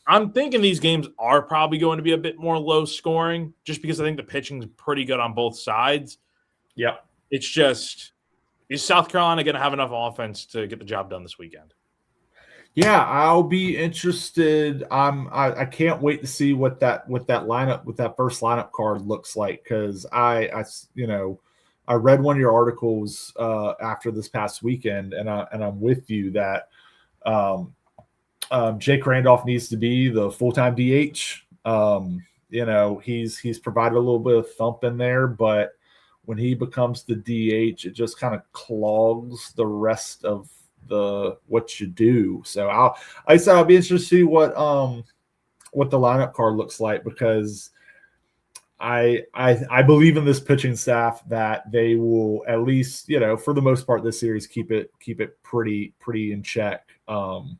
I'm thinking these games are probably going to be a bit more low scoring, just because I think the pitching is pretty good on both sides. Yep. It's just, is South Carolina going to have enough offense to get the job done this weekend? Yeah, I'll be interested. I can't wait to see what that first lineup card looks like, because I read one of your articles after this past weekend, and I'm with you that um, Jake Randolph needs to be the full-time DH. He's provided a little bit of thump in there, but when he becomes the DH, it just kind of clogs the rest of the what you do. So I'll be interested to see what the lineup card looks like, because I believe in this pitching staff that they will, at least, for the most part, this series keep it pretty in check. And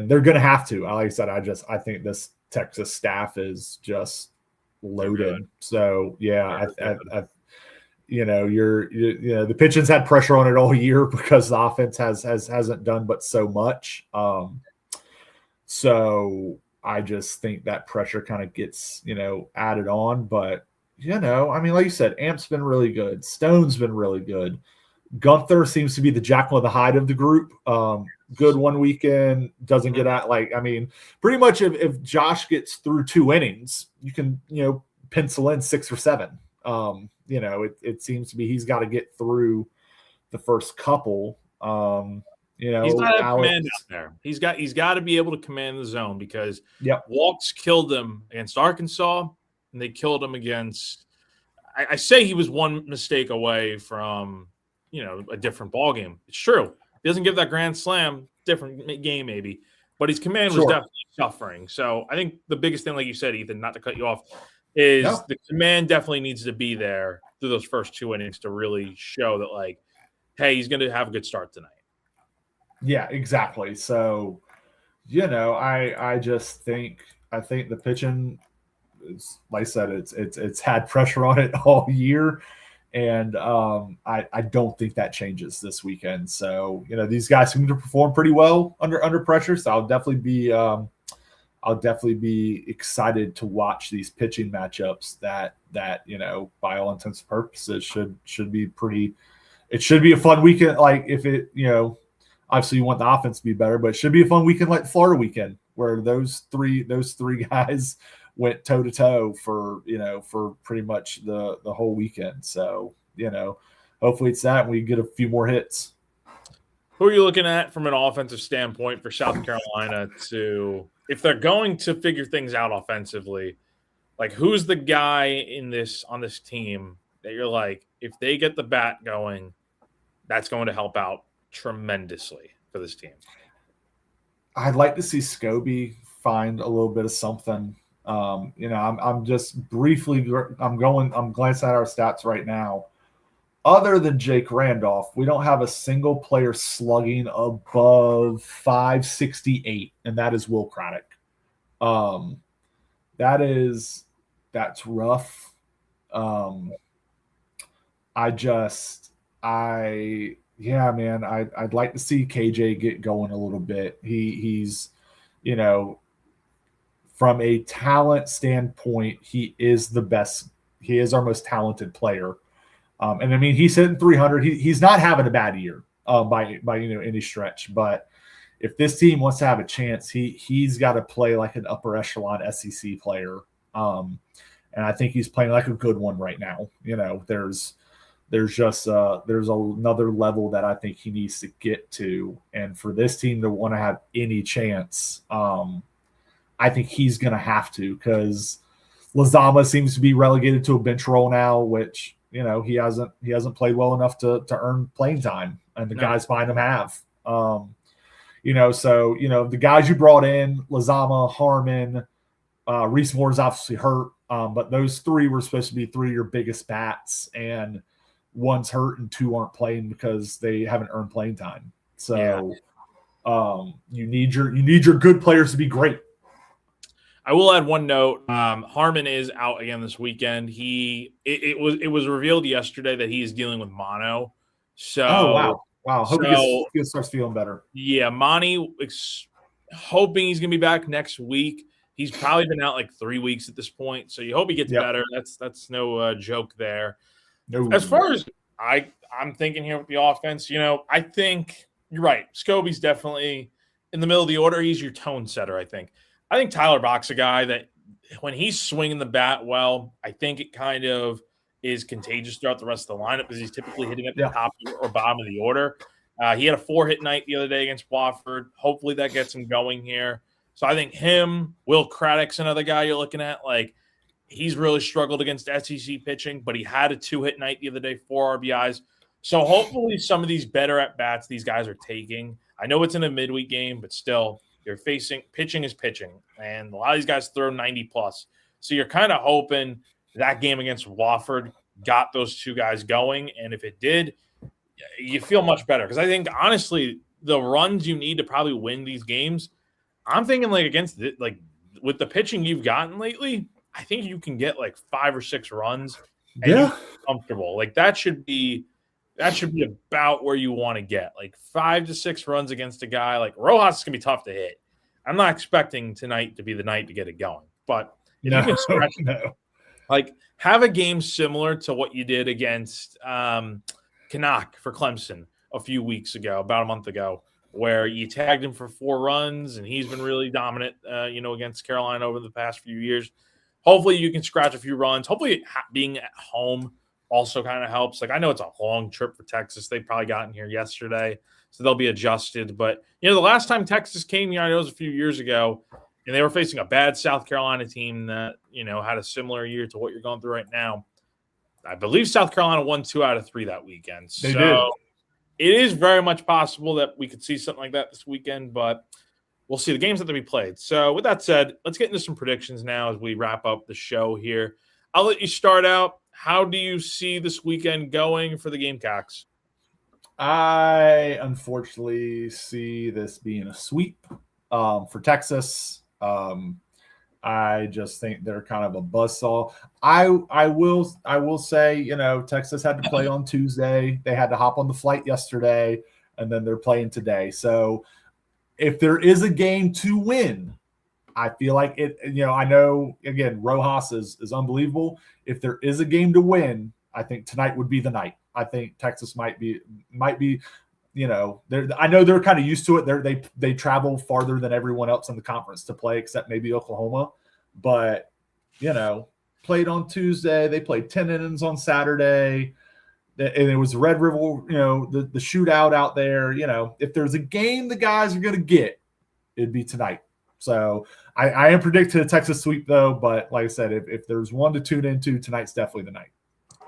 they're going to have to. Like I said, I think this Texas staff is just loaded. So yeah, the pitching's had pressure on it all year because the offense hasn't done but so much. So I just think that pressure kind of gets added on. But like you said, Amp's been really good. Stone's been really good. Gunther seems to be the Jekyll of the Hyde of the group. Good one weekend, doesn't get out. Pretty much if Josh gets through 2 innings, you can pencil in 6 or 7. It seems to be he's got to get through the first couple. He's got to command out there. He's got to be able to command the zone, because walks killed him against Arkansas, and they killed him against. I say he was one mistake away from a different ball game. It's true. He doesn't give that grand slam, different game maybe, but his command was definitely suffering. So I think the biggest thing, like you said, Ethan, not to cut you off, is the command definitely needs to be there through those first 2 innings to really show that, hey, he's going to have a good start tonight. Yeah, exactly. So, I just think the pitching is, like I said, it's had pressure on it all year. And I don't think that changes this weekend. So, these guys seem to perform pretty well under pressure. So I'll definitely be excited to watch these pitching matchups that by all intents and purposes should be pretty. It should be a fun weekend. Like, if it, obviously you want the offense to be better, but it should be a fun weekend like Florida weekend, where those three guys went toe to toe for pretty much the whole weekend. So hopefully it's that, and we get a few more hits. Who are you looking at from an offensive standpoint for South Carolina to, if they're going to figure things out offensively, who's the guy on this team that you're like, if they get the bat going, that's going to help out tremendously for this team? I'd like to see Scobie find a little bit of something. I'm just briefly, I'm glancing at our stats right now. Other than Jake Randolph, we don't have a single player slugging above 568, and that is Will Craddock. That's rough. I'd like to see KJ get going a little bit. He's from a talent standpoint, he is the best. He is our most talented player. And I mean, he's hitting 300. He's not having a bad year by any stretch. But if this team wants to have a chance, he's got to play like an upper echelon SEC player. And I think he's playing like a good one right now. There's another level that I think he needs to get to. And for this team to want to have any chance, I think he's going to have to, because Lazama seems to be relegated to a bench role now, which he hasn't played well enough to earn playing time, and the guys behind him have. So the guys you brought in, Lazama, Harmon, Reese Moore's obviously hurt, but those 3 were supposed to be 3 of your biggest bats, and one's hurt and 2 aren't playing because they haven't earned playing time. So you need your good players to be great. I will add one note. Harmon is out again this weekend. It was revealed yesterday that he is dealing with mono. So wow. Hope he starts feeling better. Yeah, Monty hoping he's gonna be back next week. He's probably been out 3 weeks at this point, so you hope he gets better. That's no joke there. No. As far as I'm thinking here with the offense, I think You're right. Scobie's definitely in the middle of the order. He's your tone setter, I think. I think Tyler Bock's a guy that when he's swinging the bat well, I think it kind of is contagious throughout the rest of the lineup because he's typically hitting at the top or bottom of the order. He had a 4-hit night the other day against Wofford. Hopefully that gets him going here. So I think him, Will Craddock's another guy you're looking at. Like, he's really struggled against SEC pitching, but he had a 2-hit night the other day, 4 RBIs. So hopefully some of these better at-bats these guys are taking. I know it's in a midweek game, but still, you're facing – pitching is pitching. And a lot of these guys throw 90-plus. So you're kind of hoping that game against Wofford got those two guys going. And if it did, you feel much better. Because I think, honestly, the runs you need to probably win these games, I'm thinking, like, against – like, with the pitching you've gotten lately, I think you can get, like, 5 or 6 runs and you're comfortable. Like, that should be about where you want to get, like 5 to 6 runs against a guy like Rojas is going to be tough to hit. I'm not expecting tonight to be the night to get it going, but if you can stretch like have a game similar to what you did against Canuck for Clemson a few weeks ago, about a month ago, where you tagged him for 4 runs and he's been really dominant, against Carolina over the past few years. Hopefully you can scratch a few runs. Hopefully being at home also kind of helps. Like, I know it's a long trip for Texas. They probably got in here yesterday, so they'll be adjusted. But, the last time Texas came here, I know it was a few years ago, and they were facing a bad South Carolina team that, had a similar year to what you're going through right now. I believe South Carolina won 2 out of 3 that weekend. They did. It is very much possible that we could see something like that this weekend, but we'll see. The games have to be played. So with that said, let's get into some predictions now as we wrap up the show here. I'll let you start out. How do you see this weekend going for the Gamecocks? I unfortunately see this being a sweep for Texas. I just think they're kind of a buzzsaw. I will say, Texas had to play on Tuesday. They had to hop on the flight yesterday, and then they're playing today. So if there is a game to win, I feel like it, I know, again, Rojas is unbelievable. If there is a game to win, I think tonight would be the night. I think Texas might be, I know they're kind of used to it. They travel farther than everyone else in the conference to play, except maybe Oklahoma. But, played on Tuesday. They played 10 innings on Saturday. And it was Red River, the shootout out there. If there's a game the guys are going to get, it'd be tonight. So I am predicting a Texas sweep, though. But like I said, if there's one to tune into, tonight's definitely the night.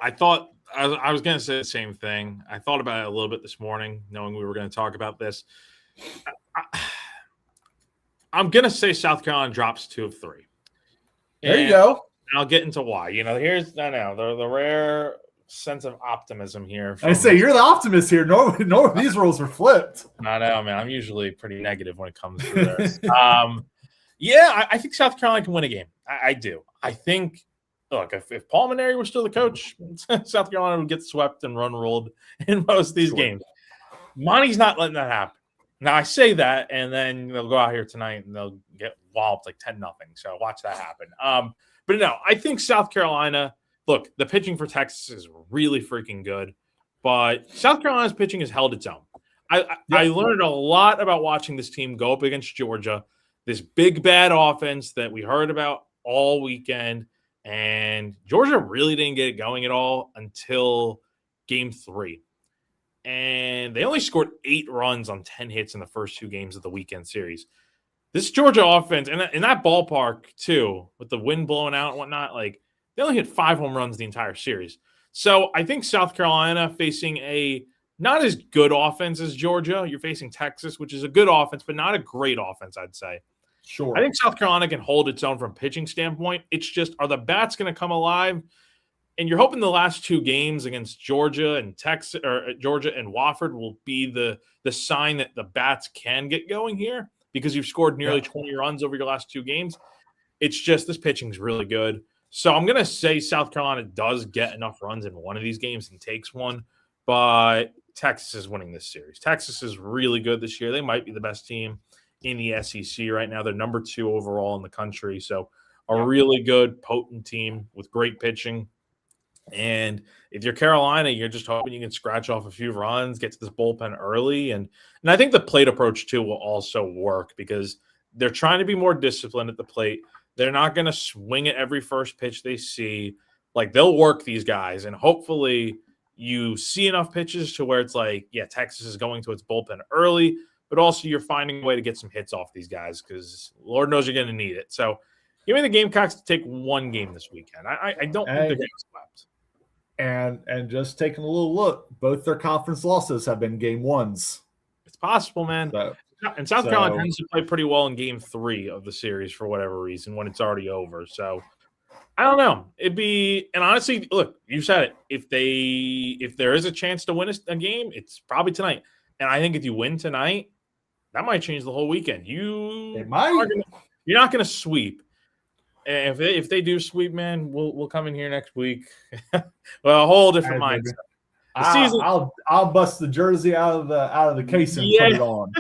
I thought I was going to say the same thing. I thought about it a little bit this morning, knowing we were going to talk about this. I'm going to say South Carolina drops 2 of 3. There you go. I'll get into why. Here's the rare sense of optimism here. I say you're the optimist here. Normally these roles are flipped. I know, man. I'm usually pretty negative when it comes to this. I think South Carolina can win a game. I do. I think, look, if Paul Maneri were still the coach, South Carolina would get swept and run ruled in most of these games. Monty's not letting that happen. Now, I say that, and then they'll go out here tonight and they'll get walloped like 10-0. So watch that happen. But no, I think South Carolina, look, the pitching for Texas is really freaking good, but South Carolina's pitching has held its own. I learned a lot about watching this team go up against Georgia, this big, bad offense that we heard about all weekend, and Georgia really didn't get it going at all until Game 3. And they only scored 8 runs on 10 hits in the first 2 games of the weekend series. This Georgia offense, and in that ballpark, too, with the wind blowing out and whatnot, like, they only hit 5 home runs the entire series. So I think South Carolina facing a not as good offense as Georgia. You're facing Texas, which is a good offense, but not a great offense, I'd say. Sure. I think South Carolina can hold its own from a pitching standpoint. It's just, are the bats going to come alive? And you're hoping the last 2 games against Georgia and Texas, or Georgia and Wofford, will be the sign that the bats can get going here, because you've scored nearly 20 runs over your last 2 games. It's just this pitching is really good. So I'm going to say South Carolina does get enough runs in one of these games and takes one, but Texas is winning this series. Texas is really good this year. They might be the best team in the SEC right now. They're number 2 overall in the country. So a really good, potent team with great pitching. And if you're Carolina, you're just hoping you can scratch off a few runs, get to this bullpen early. And I think the plate approach, too, will also work because they're trying to be more disciplined at the plate. They're not going to swing at every first pitch they see. Like, they'll work these guys. And hopefully you see enough pitches to where it's like, yeah, Texas is going to its bullpen early, but also you're finding a way to get some hits off these guys because Lord knows you're going to need it. So give me the Gamecocks to take one game this weekend. I don't think they're getting swept. And just taking a little look, both their conference losses have been game ones. It's possible, man. So, and South Carolina tends to play pretty well in game 3 of the series for whatever reason when it's already over. So I don't know. It'd be, and honestly, look, you said it. If there is a chance to win a game, it's probably tonight. And I think if you win tonight, that might change the whole weekend. You're not going to sweep. And if they do sweep, man, we'll come in here next week. Well, a whole different mindset. I'll bust the jersey out of the case and put it on.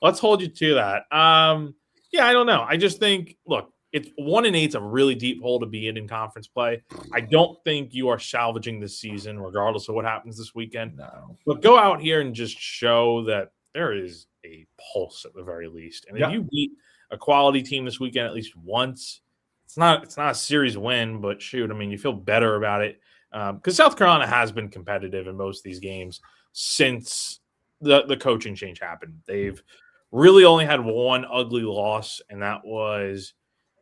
Let's hold you to that. Yeah, I don't know. I just think, look, it's 1-8's a really deep hole to be in conference play. I don't think you are salvaging this season, regardless of what happens this weekend. No, but go out here and just show that there is a pulse at the very least. And if you beat a quality team this weekend at least once, it's not a series win, but shoot, I mean, you feel better about it because South Carolina has been competitive in most of these games since the coaching change happened. They've really only had one ugly loss, and that was,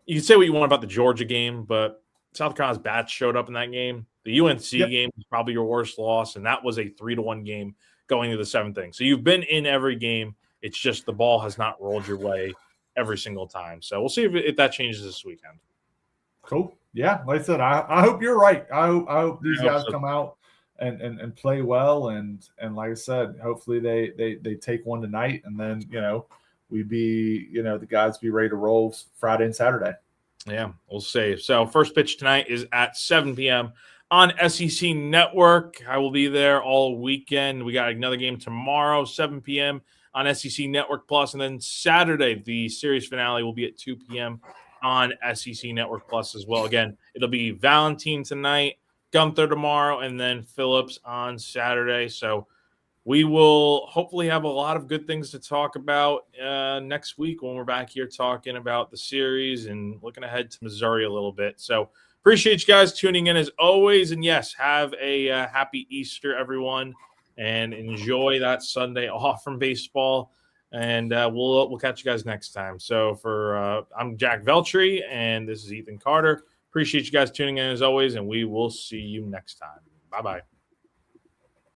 you can say what you want about the Georgia game, but South Carolina's bats showed up in that game. The UNC game was probably your worst loss, and that was a 3-1 game going to the 7th inning. So you've been in every game. It's just the ball has not rolled your way every single time. So we'll see if that changes this weekend. Cool. Yeah, like I said, I hope you're right. I hope these guys come out and play well, and like I said, hopefully they take one tonight, and then the guys be ready to roll Friday and Saturday. Yeah, we'll see. So first pitch tonight is at 7 p.m. on SEC Network. I will be there all weekend. We got another game tomorrow, 7 p.m. on SEC Network Plus, and then Saturday the series finale will be at 2 p.m. on SEC Network Plus as well. Again, it'll be Valentine tonight, Gunther tomorrow, and then Phillips on Saturday. So we will hopefully have a lot of good things to talk about next week when we're back here talking about the series and looking ahead to Missouri a little bit. So appreciate you guys tuning in as always. And yes, have a happy Easter, everyone, and enjoy that Sunday off from baseball. And we'll catch you guys next time. So I'm Jack Veltri, and this is Ethan Carter. Appreciate you guys tuning in as always, and we will see you next time. Bye-bye.